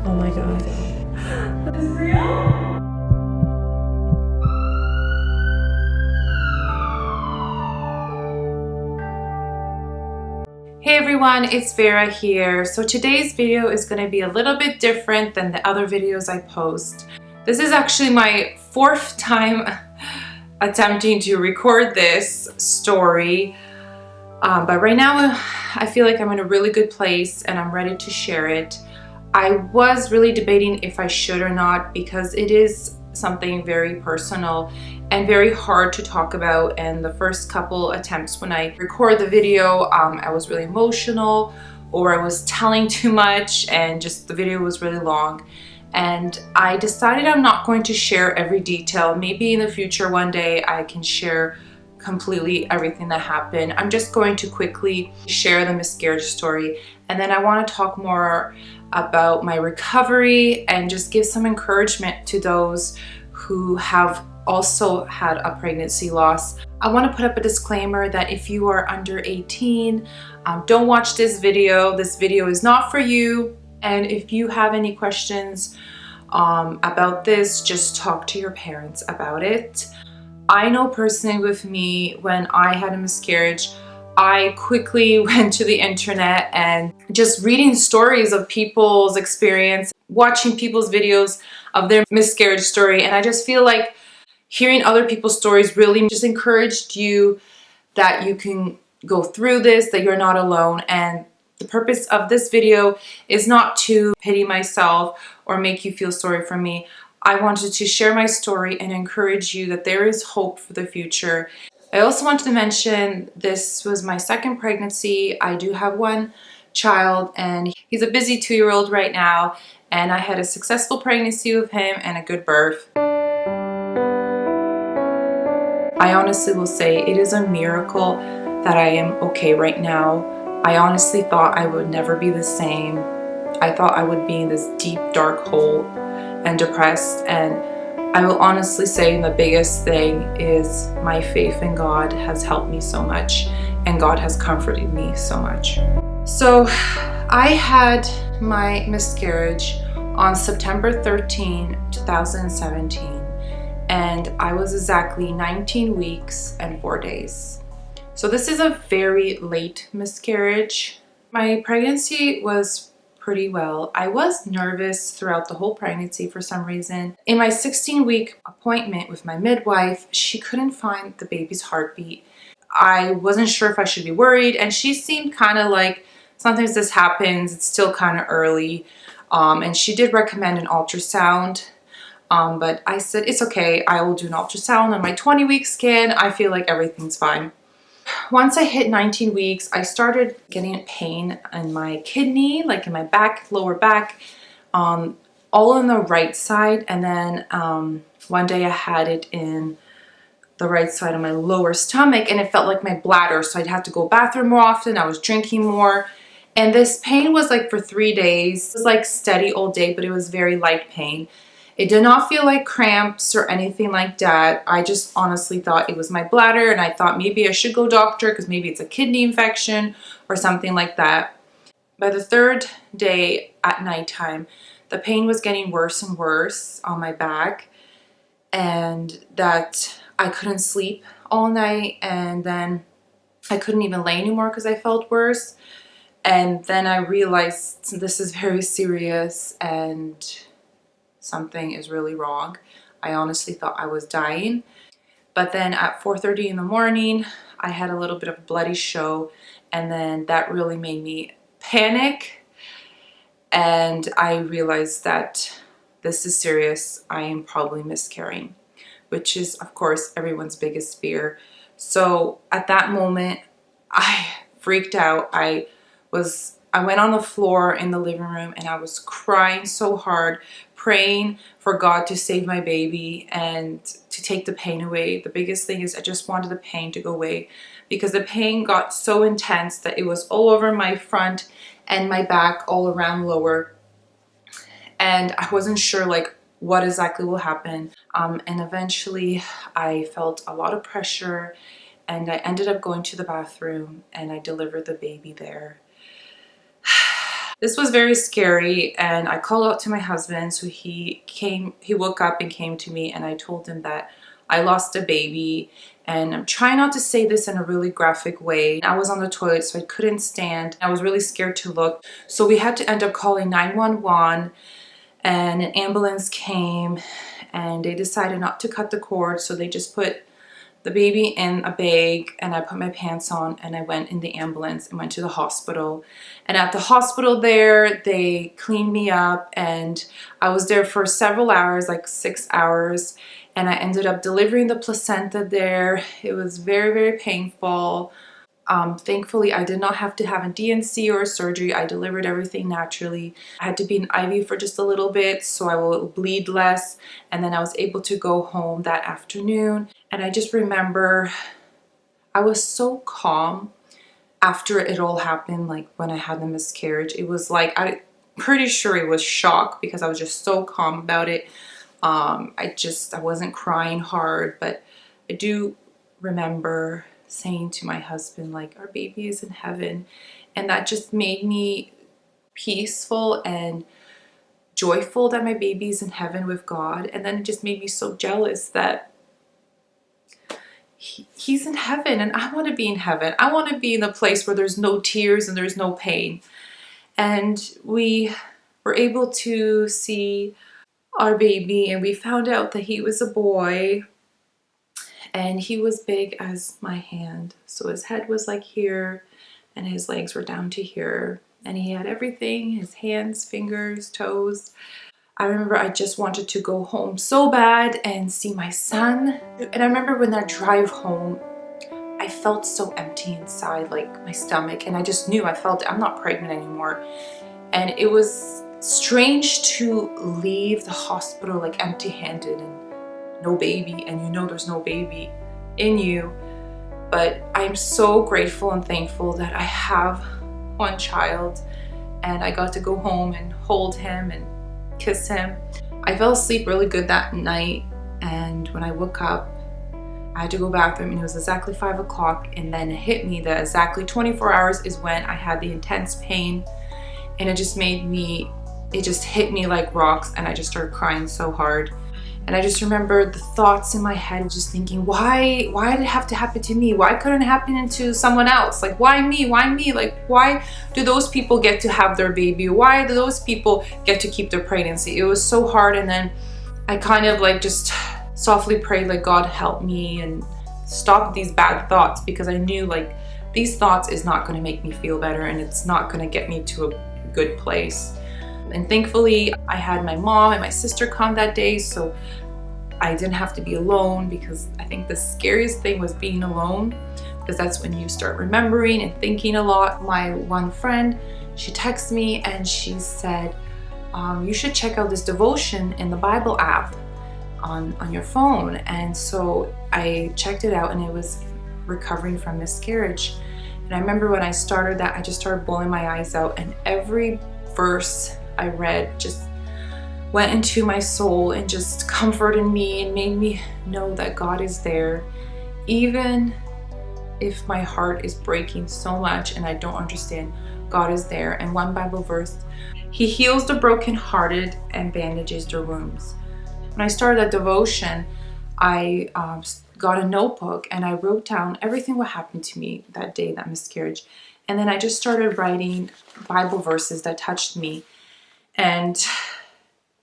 Oh my God. This is real? Hey everyone, it's Vera here. So today's video is going to be a little bit different than the other videos I post. This is actually my fourth time attempting to record this story. But right now I feel like I'm in a really good place and I'm ready to share it. I was really debating if I should or not because it is something very personal and very hard to talk about, and the first couple attempts when I record the video I was really emotional, or I was telling too much and just the video was really long, and I decided I'm not going to share every detail. Maybe in the future one day I can share completely everything that happened. I'm just going to quickly share the miscarriage story, and then I want to talk more about my recovery and just give some encouragement to those who have also had a pregnancy loss. I want to put up a disclaimer that if you are under 18, don't watch this video. This video is not for you. And if you have any questions about this, just talk to your parents about it. I know personally with me, when I had a miscarriage, I quickly went to the internet and just reading stories of people's experience, watching people's videos of their miscarriage story. And I just feel like hearing other people's stories really just encouraged you that you can go through this, that you're not alone. And the purpose of this video is not to pity myself or make you feel sorry for me. I wanted to share my story and encourage you that there is hope for the future. I also wanted to mention this was my second pregnancy. I do have one child and he's a busy 2-year-old right now, and I had a successful pregnancy with him and a good birth. I honestly will say it is a miracle that I am okay right now. I honestly thought I would never be the same. I thought I would be in this deep, dark hole and depressed, and I will honestly say the biggest thing is my faith in God has helped me so much, and God has comforted me so much. So I had my miscarriage on September 13, 2017. And I was exactly 19 weeks and 4 days. So this is a very late miscarriage. My pregnancy was pretty well. I was nervous throughout the whole pregnancy for some reason. In my 16-week appointment with my midwife, she couldn't find the baby's heartbeat. I wasn't sure if I should be worried, and she seemed kind of like, sometimes this happens, it's still kind of early. And she did recommend an ultrasound. But I said, it's okay, I will do an ultrasound on my 20-week scan. I feel like everything's fine. Once I hit 19 weeks, I started getting pain in my kidney, like in my back, lower back, all on the right side. And then one day I had it in the right side of my lower stomach, and it felt like my bladder. So I'd have to go bathroom more often. I was drinking more. And this pain was like for 3 days. It was like steady all day, but it was very light pain. It did not feel like cramps or anything like that. I just honestly thought it was my bladder, and I thought maybe I should go doctor because maybe it's a kidney infection or something like that. By the third day at nighttime, the pain was getting worse and worse on my back, and that I couldn't sleep all night, and then I couldn't even lay anymore because I felt worse. And then I realized this is very serious and something is really wrong. I honestly thought I was dying. But then at 4:30 in the morning, I had a little bit of a bloody show, and then that really made me panic. And I realized that this is serious. I am probably miscarrying, which is, of course, everyone's biggest fear. So at that moment, I freaked out. I went on the floor in the living room and I was crying so hard, praying for God to save my baby and to take the pain away. The biggest thing is I just wanted the pain to go away, because the pain got so intense that it was all over my front and my back, all around lower. And I wasn't sure like what exactly will happen. And eventually I felt a lot of pressure, and I ended up going to the bathroom and I delivered the baby there. This was very scary, and I called out to my husband. So he woke up and came to me, and I told him that I lost a baby. And I'm trying not to say this in a really graphic way. I was on the toilet, so I couldn't stand. I was really scared to look. So we had to end up calling 911, and an ambulance came, and they decided not to cut the cord. So they just put the baby in a bag, and I put my pants on, and I went in the ambulance and went to the hospital. And at the hospital there, they cleaned me up, and I was there for several hours, like 6 hours, and I ended up delivering the placenta there. It was very, very painful. Thankfully, I did not have to have a DNC or a surgery. I delivered everything naturally. I had to be in IV for just a little bit so I will bleed less. And then I was able to go home that afternoon. And I just remember I was so calm after it all happened, like when I had the miscarriage. It was like, I'm pretty sure it was shock because I was just so calm about it. I wasn't crying hard, but I do remember saying to my husband, like, our baby is in heaven. And that just made me peaceful and joyful that my baby's in heaven with God. And then it just made me so jealous that he's in heaven, and I want to be in heaven. I want to be in a place where there's no tears and there's no pain. And we were able to see our baby, and we found out that he was a boy. And he was big as my hand. So his head was like here, and his legs were down to here. And he had everything, his hands, fingers, toes. I remember I just wanted to go home so bad and see my son. And I remember when that drive home, I felt so empty inside, like my stomach. And I just knew, I felt I'm not pregnant anymore. And it was strange to leave the hospital like empty-handed and no baby, and you know there's no baby in you. But I'm so grateful and thankful that I have one child, and I got to go home and hold him and kiss him. I fell asleep really good that night, and when I woke up, I had to go bathroom, and it was exactly 5 o'clock, and then it hit me that exactly 24 hours is when I had the intense pain, and it just hit me like rocks, and I just started crying so hard. And I just remember the thoughts in my head, just thinking, why did it have to happen to me? Why couldn't it happen to someone else? Like, why me? Why me? Like, why do those people get to have their baby? Why do those people get to keep their pregnancy? It was so hard. And then I kind of like just softly prayed, like, God help me and stop these bad thoughts, because I knew like these thoughts is not going to make me feel better, and it's not going to get me to a good place. And thankfully, I had my mom and my sister come that day, so I didn't have to be alone, because I think the scariest thing was being alone, because that's when you start remembering and thinking a lot. My one friend, she texted me and she said, you should check out this devotion in the Bible app on your phone. And so I checked it out, and it was recovering from miscarriage. And I remember when I started that, I just started bawling my eyes out, and every verse I read just went into my soul and just comforted me and made me know that God is there, even if my heart is breaking so much and I don't understand. God is there. And one Bible verse, He heals the brokenhearted and bandages their wounds. When I started that devotion, I got a notebook and I wrote down everything what happened to me that day, that miscarriage. And then I just started writing Bible verses that touched me. And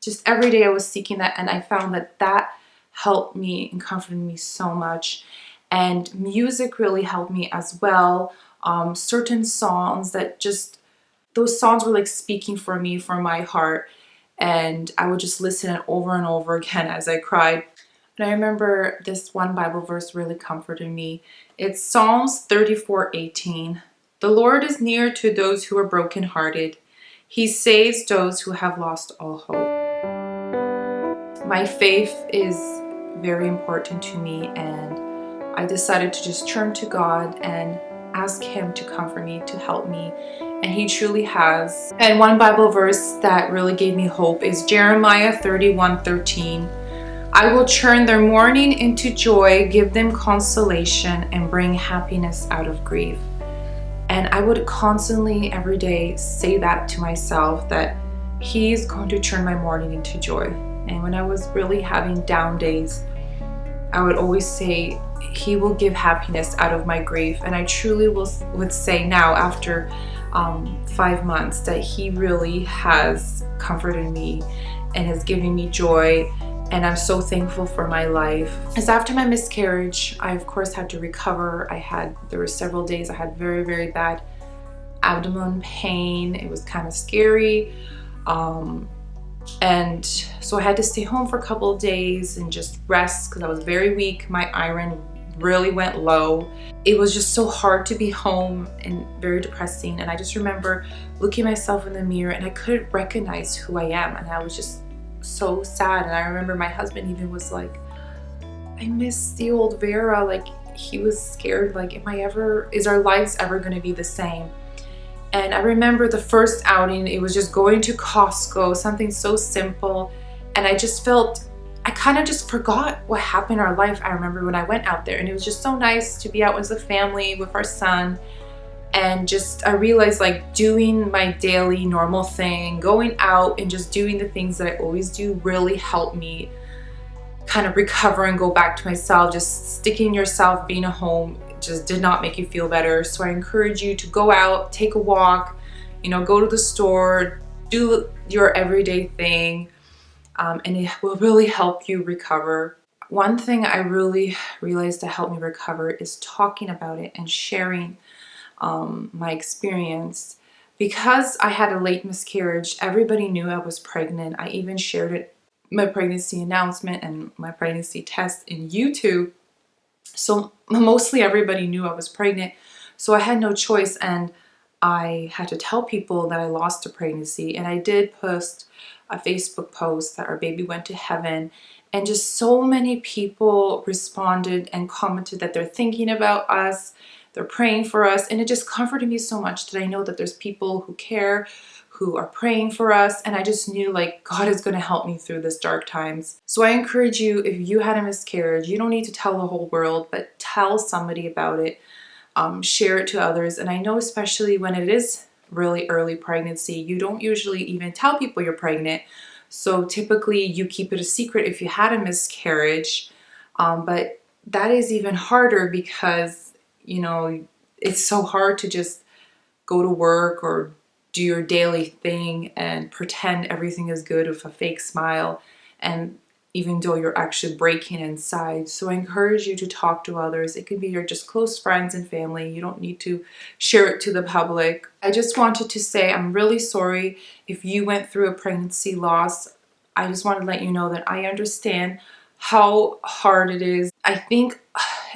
just every day I was seeking that, and I found that helped me and comforted me so much. And music really helped me as well. Certain songs those songs were like speaking for me, for my heart. And I would just listen over and over again as I cried. And I remember this one Bible verse really comforted me. It's Psalms 34:18. The Lord is near to those who are brokenhearted. He saves those who have lost all hope. My faith is very important to me, and I decided to just turn to God and ask Him to comfort me, to help me, and He truly has. And one Bible verse that really gave me hope is Jeremiah 31:13. I will turn their mourning into joy, give them consolation, and bring happiness out of grief. And I would constantly every day say that to myself, that he's going to turn my mourning into joy. And when I was really having down days, I would always say he will give happiness out of my grief. And I truly would say now, after 5 months, that he really has comforted me and has given me joy. And I'm so thankful for my life. As after my miscarriage, I of course had to recover. There were several days I had very, very bad abdomen pain. It was kind of scary. And so I had to stay home for a couple of days and just rest because I was very weak. My iron really went low. It was just so hard to be home and very depressing. And I just remember looking myself in the mirror and I couldn't recognize who I am. And I was just so sad. And I remember my husband even was like, I miss the old Vera. Like, he was scared, like, is our lives ever going to be the same? And I remember the first outing, it was just going to Costco, something so simple. And I kind of just forgot what happened in our life. I remember when I went out there, and it was just so nice to be out as a family with our son. And just, I realized, like, doing my daily normal thing, going out and just doing the things that I always do really helped me kind of recover and go back to myself. Just sticking yourself, being at home, just did not make you feel better. So I encourage you to go out, take a walk, go to the store, do your everyday thing, and it will really help you recover. One thing I really realized to help me recover is talking about it and sharing my experience. Because I had a late miscarriage, everybody knew I was pregnant. I even shared it, my pregnancy announcement and my pregnancy test, in YouTube. So mostly everybody knew I was pregnant. So I had no choice, and I had to tell people that I lost a pregnancy. And I did post a Facebook post that our baby went to heaven. And just so many people responded and commented that they're thinking about us, they're praying for us. And it just comforted me so much that I know that there's people who care, who are praying for us. And I just knew, like, God is going to help me through this dark times. So I encourage you, if you had a miscarriage, you don't need to tell the whole world, but tell somebody about it. Share it to others. And I know, especially when it is really early pregnancy, you don't usually even tell people you're pregnant. So typically you keep it a secret if you had a miscarriage. But that is even harder because, it's so hard to just go to work or do your daily thing and pretend everything is good with a fake smile, and even though you're actually breaking inside. So I encourage you to talk to others. It could be your just close friends and family. You don't need to share it to the public. I just wanted to say I'm really sorry if you went through a pregnancy loss. I just want to let you know that I understand how hard it is. I think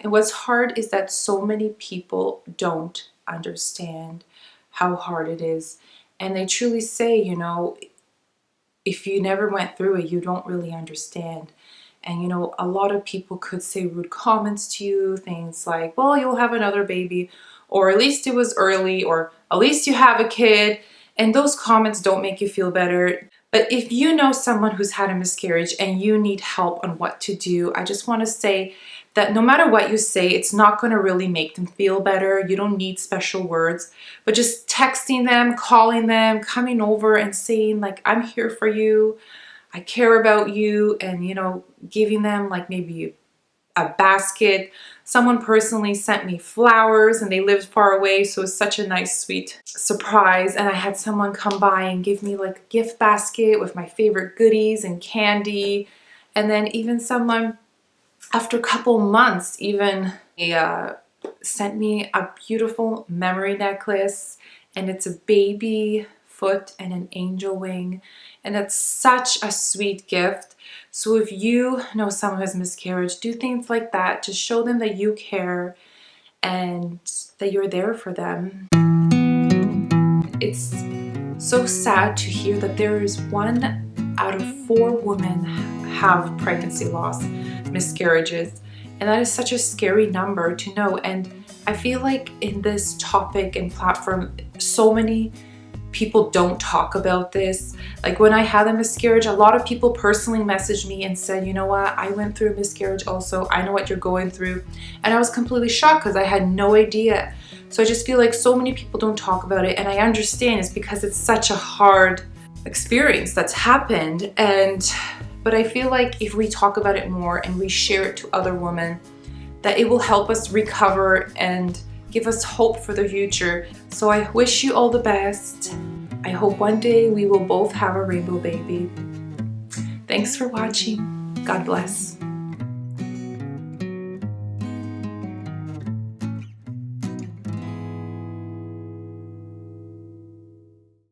what's hard is that so many people don't understand how hard it is. And they truly say, if you never went through it, you don't really understand. And, a lot of people could say rude comments to you, things like, well, you'll have another baby, or at least it was early, or at least you have a kid. And those comments don't make you feel better. But if you know someone who's had a miscarriage and you need help on what to do, I just want to say that no matter what you say, it's not going to really make them feel better. You don't need special words, but just texting them, calling them, coming over and saying, like, I'm here for you, I care about you, and, giving them like maybe a basket. Someone personally sent me flowers, and they lived far away, so it was such a nice, sweet surprise. And I had someone come by and give me like a gift basket with my favorite goodies and candy. And then even someone, after a couple months, even sent me a beautiful memory necklace, and it's a baby foot and an angel wing, and it's such a sweet gift. So if you know someone who has miscarriage, do things like that to show them that you care and that you're there for them. It's so sad to hear that there is 1 out of 4 women have pregnancy loss, miscarriages, and that is such a scary number to know. And I feel like in this topic and platform, so many people don't talk about this. Like, when I had a miscarriage, a lot of people personally messaged me and said, you know what, I went through a miscarriage also, I know what you're going through. And I was completely shocked because I had no idea. So I just feel like so many people don't talk about it, and I understand it's because it's such a hard experience that's happened. But I feel like if we talk about it more and we share it to other women, that it will help us recover and give us hope for the future. So I wish you all the best. I hope one day we will both have a rainbow baby. Thanks for watching. God bless.